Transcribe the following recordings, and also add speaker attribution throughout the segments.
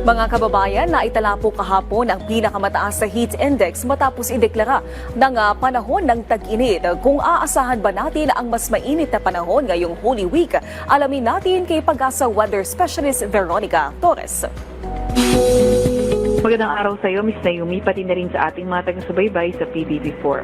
Speaker 1: Mga kababayan, naitala po kahapon ang pinakamataas sa heat index matapos ideklara ng panahon ng tag-init. Kung aasahan ba natin ang mas mainit na panahon ngayong Holy Week, alamin natin kay Pag-asa Weather Specialist Veronica Torres.
Speaker 2: Magandang araw sa iyo, Ms. Naomi, pati na rin sa ating mga taga-subaybay sa PBB4.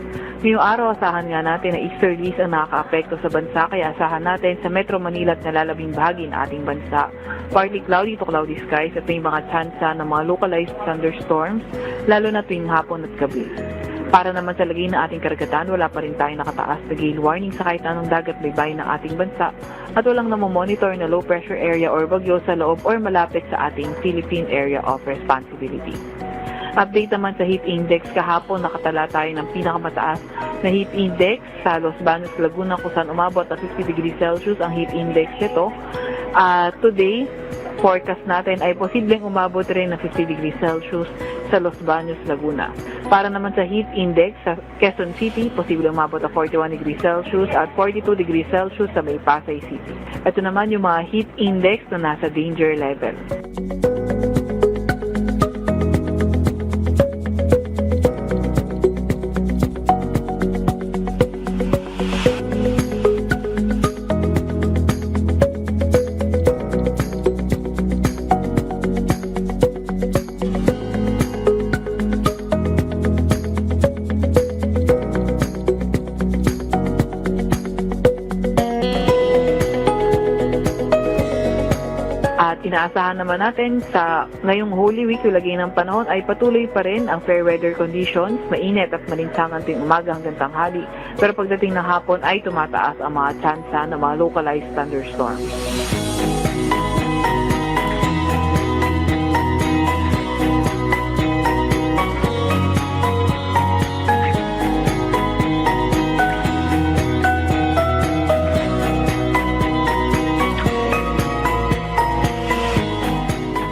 Speaker 2: Ngayong araw, asahan nga natin na easterlies ang nakaka-apekto sa bansa, kaya asahan natin sa Metro Manila at nalalabing bahagi ng ating bansa. Partly cloudy to cloudy skies at may mga tsansa ng mga localized thunderstorms, lalo na tuwing hapon at gabi. Para naman sa lagay ng ating karagatan, wala pa rin tayong nakataas na gale warning sa kahit anong dagat baybayin ng ating bansa at walang namomonitor na low pressure area or bagyo sa loob or malapit sa ating Philippine Area of Responsibility. Update naman sa heat index, kahapon nakatala tayo ng pinakamataas na heat index sa Los Baños, Laguna kung saan umabot na 50 degrees Celsius ang heat index nito. Today, forecast natin ay posibleng umabot rin ng 50 degrees Celsius sa Los Baños, Laguna. Para naman sa heat index sa Quezon City, posibleng umabot na 41 degrees Celsius at 42 degrees Celsius sa May Pasay City. Ito naman yung mga heat index na nasa danger level. At inaasahan naman natin sa ngayong Holy Week, lagay ng panahon ay patuloy pa rin ang fair weather conditions, mainit at malinsangan tuwing umaga hanggang tanghali. Pero pagdating ng hapon ay tumataas ang mga tsansa ng mga localized thunderstorms.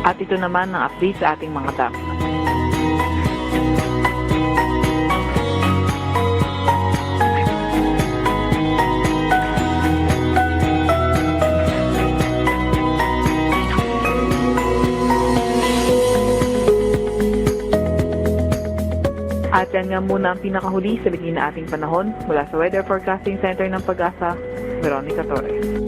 Speaker 2: At ito naman ang update sa ating mga dam. At yan nga muna ang pinakahuli sa bigay na ating panahon mula sa Weather Forecasting Center ng Pag-asa, Veronica Torres.